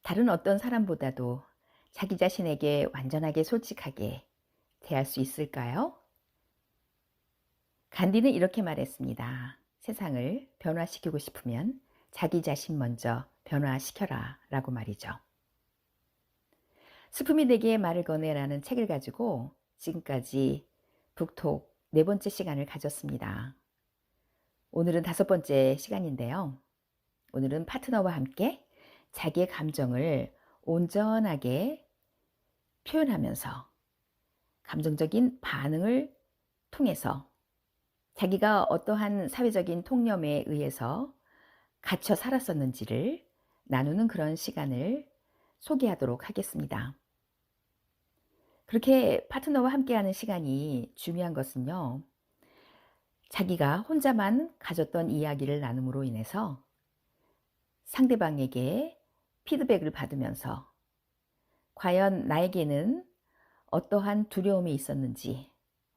다른 어떤 사람보다도 자기 자신에게 완전하게 솔직하게 대할 수 있을까요? 간디는 이렇게 말했습니다. 세상을 변화시키고 싶으면 자기 자신 먼저 변화시켜라 라고 말이죠. 스품이 내게 말을 거네라는 책을 가지고 지금까지 북톡 네 번째 시간을 가졌습니다. 오늘은 다섯 번째 시간인데요. 오늘은 파트너와 함께 자기의 감정을 온전하게 표현하면서 감정적인 반응을 통해서 자기가 어떠한 사회적인 통념에 의해서 갇혀 살았었는지를 나누는 그런 시간을 소개하도록 하겠습니다. 그렇게 파트너와 함께하는 시간이 중요한 것은요, 자기가 혼자만 가졌던 이야기를 나눔으로 인해서 상대방에게 피드백을 받으면서 과연 나에게는 어떠한 두려움이 있었는지,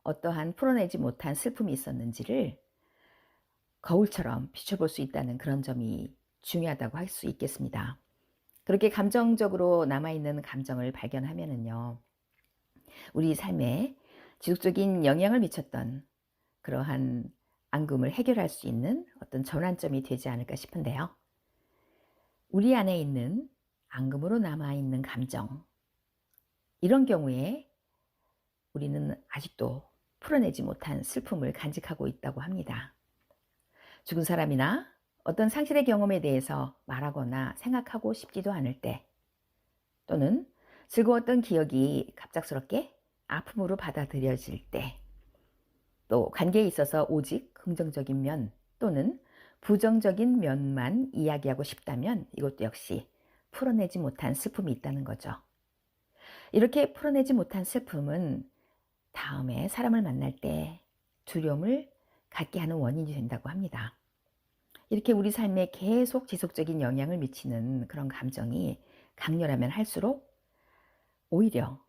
어떠한 풀어내지 못한 슬픔이 있었는지를 거울처럼 비춰볼 수 있다는 그런 점이 중요하다고 할 수 있겠습니다. 그렇게 감정적으로 남아있는 감정을 발견하면은요, 우리 삶에 지속적인 영향을 미쳤던 그러한 앙금을 해결할 수 있는 어떤 전환점이 되지 않을까 싶은데요. 우리 안에 있는 앙금으로 남아있는 감정, 이런 경우에 우리는 아직도 풀어내지 못한 슬픔을 간직하고 있다고 합니다. 죽은 사람이나 어떤 상실의 경험에 대해서 말하거나 생각하고 싶지도 않을 때, 또는 즐거웠던 기억이 갑작스럽게 아픔으로 받아들여질 때, 또 관계에 있어서 오직 긍정적인 면 또는 부정적인 면만 이야기하고 싶다면 이것도 역시 풀어내지 못한 슬픔이 있다는 거죠. 이렇게 풀어내지 못한 슬픔은 다음에 사람을 만날 때 두려움을 갖게 하는 원인이 된다고 합니다. 이렇게 우리 삶에 계속 지속적인 영향을 미치는 그런 감정이 강렬하면 할수록 오히려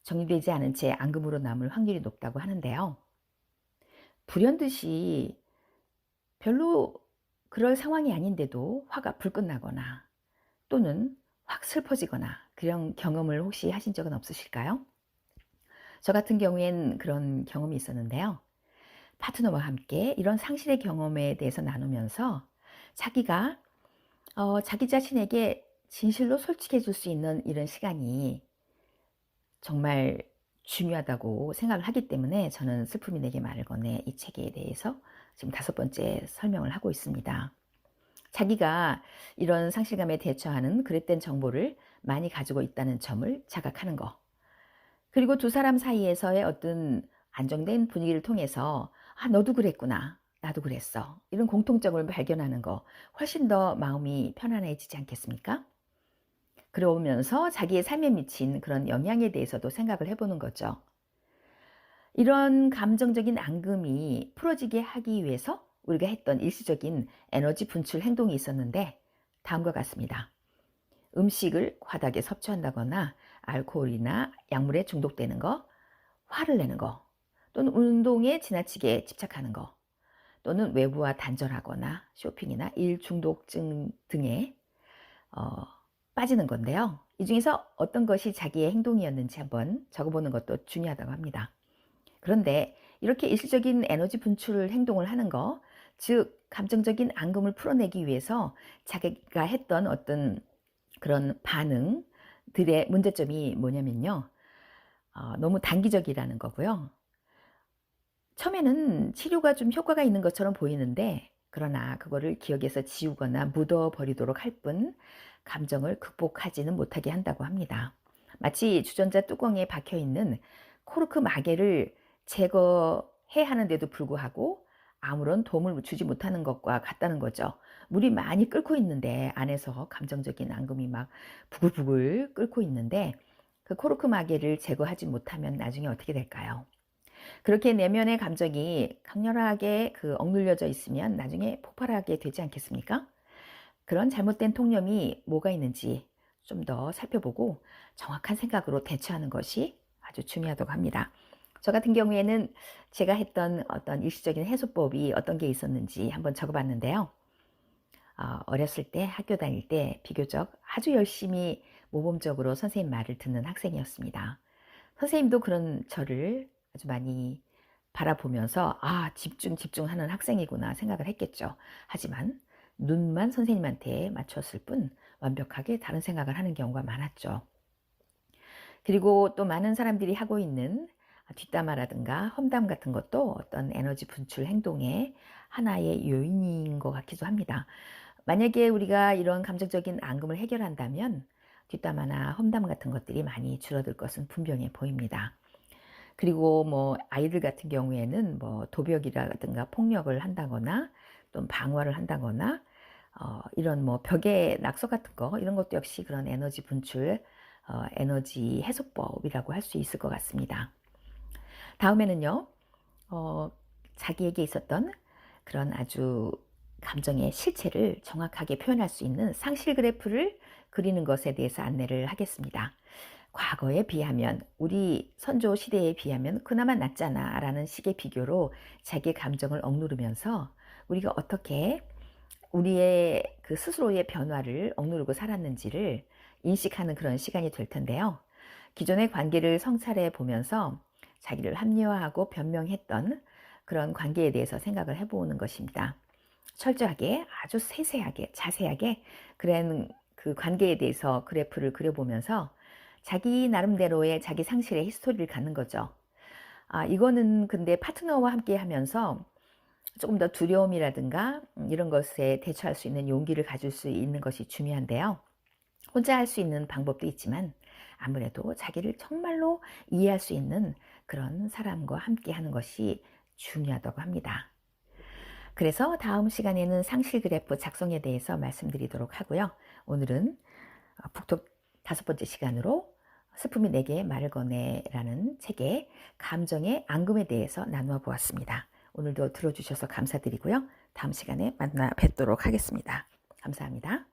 정리되지 않은 채 앙금으로 남을 확률이 높다고 하는데요. 불현듯이 별로 그럴 상황이 아닌데도 화가 불끝나거나 또는 확 슬퍼지거나 그런 경험을 혹시 하신 적은 없으실까요? 저 같은 경우엔 그런 경험이 있었는데요. 파트너와 함께 이런 상실의 경험에 대해서 나누면서 자기가 자기 자신에게 진실로 솔직해질 수 있는 이런 시간이 정말 중요하다고 생각을 하기 때문에 저는 슬픔이 내게 말을 거네 이 책에 대해서 지금 다섯 번째 설명을 하고 있습니다. 자기가 이런 상실감에 대처하는 그릇된 정보를 많이 가지고 있다는 점을 자각하는 거. 그리고 두 사람 사이에서의 어떤 안정된 분위기를 통해서 아, 너도 그랬구나. 나도 그랬어. 이런 공통점을 발견하는 거 훨씬 더 마음이 편안해지지 않겠습니까? 그러면서 자기의 삶에 미친 그런 영향에 대해서도 생각을 해보는 거죠. 이런 감정적인 앙금이 풀어지게 하기 위해서 우리가 했던 일시적인 에너지 분출 행동이 있었는데 다음과 같습니다. 음식을 과다하게 섭취한다거나 알코올이나 약물에 중독되는 거, 화를 내는 거, 또는 운동에 지나치게 집착하는 거, 또는 외부와 단절하거나 쇼핑이나 일 중독증 등에 빠지는 건데요. 이 중에서 어떤 것이 자기의 행동이었는지 한번 적어보는 것도 중요하다고 합니다. 그런데 이렇게 일시적인 에너지 분출 행동을 하는 거, 즉 감정적인 앙금을 풀어내기 위해서 자기가 했던 어떤 그런 반응들의 문제점이 뭐냐면요. 너무 단기적이라는 거고요. 처음에는 치료가 좀 효과가 있는 것처럼 보이는데 그러나 그거를 기억에서 지우거나 묻어버리도록 할 뿐 감정을 극복하지는 못하게 한다고 합니다. 마치 주전자 뚜껑에 박혀있는 코르크 마개를 제거해야 하는데도 불구하고 아무런 도움을 주지 못하는 것과 같다는 거죠. 물이 많이 끓고 있는데 안에서 감정적인 앙금이 막 부글부글 끓고 있는데 그 코르크 마개를 제거하지 못하면 나중에 어떻게 될까요? 그렇게 내면의 감정이 강렬하게 억눌려져 있으면 나중에 폭발하게 되지 않겠습니까? 그런 잘못된 통념이 뭐가 있는지 좀 더 살펴보고 정확한 생각으로 대처하는 것이 아주 중요하다고 합니다. 저 같은 경우에는 제가 했던 어떤 일시적인 해소법이 어떤 게 있었는지 한번 적어봤는데요. 어렸을 때 학교 다닐 때 비교적 아주 열심히 모범적으로 선생님 말을 듣는 학생이었습니다. 선생님도 그런 저를 아주 많이 바라보면서 '아 집중하는 학생이구나.' 생각을 했겠죠. 하지만 눈만 선생님한테 맞췄을 뿐 완벽하게 다른 생각을 하는 경우가 많았죠. 그리고 또 많은 사람들이 하고 있는 뒷담화라든가 험담 같은 것도 어떤 에너지 분출 행동의 하나의 요인인 것 같기도 합니다. 만약에 우리가 이런 감정적인 앙금을 해결한다면 뒷담화나 험담 같은 것들이 많이 줄어들 것은 분명해 보입니다. 그리고 뭐 아이들 같은 경우에는 뭐 도벽이라든가 폭력을 한다거나 또 방화를 한다거나 이런 뭐 벽에 낙서 같은 거 이런 것도 역시 그런 에너지 분출 에너지 해소법이라고 할 수 있을 것 같습니다. 다음에는요. 어 자기에게 있었던 그런 아주 감정의 실체를 정확하게 표현할 수 있는 상실 그래프를 그리는 것에 대해서 안내를 하겠습니다. 과거에 비하면 우리 선조 시대에 비하면 그나마 낫잖아 라는 식의 비교로 자기의 감정을 억누르면서 우리가 어떻게 우리의 그 스스로의 변화를 억누르고 살았는지를 인식하는 그런 시간이 될 텐데요. 기존의 관계를 성찰해 보면서 자기를 합리화하고 변명했던 그런 관계에 대해서 생각을 해보는 것입니다. 철저하게 아주 세세하게 자세하게 그 관계에 대해서 그래프를 그려보면서 자기 나름대로의 자기 상실의 히스토리를 갖는 거죠. 이거는 근데 파트너와 함께 하면서 조금 더 두려움이라든가 이런 것에 대처할 수 있는 용기를 가질 수 있는 것이 중요한데요. 혼자 할 수 있는 방법도 있지만 아무래도 자기를 정말로 이해할 수 있는 그런 사람과 함께 하는 것이 중요하다고 합니다. 그래서 다음 시간에는 상실 그래프 작성에 대해서 말씀드리도록 하고요. 오늘은 북톡 5번째 시간으로 슬픔이 내게 말을 거네라는 책의 감정의 앙금에 대해서 나누어 보았습니다. 오늘도 들어주셔서 감사드리고요. 다음 시간에 만나 뵙도록 하겠습니다. 감사합니다.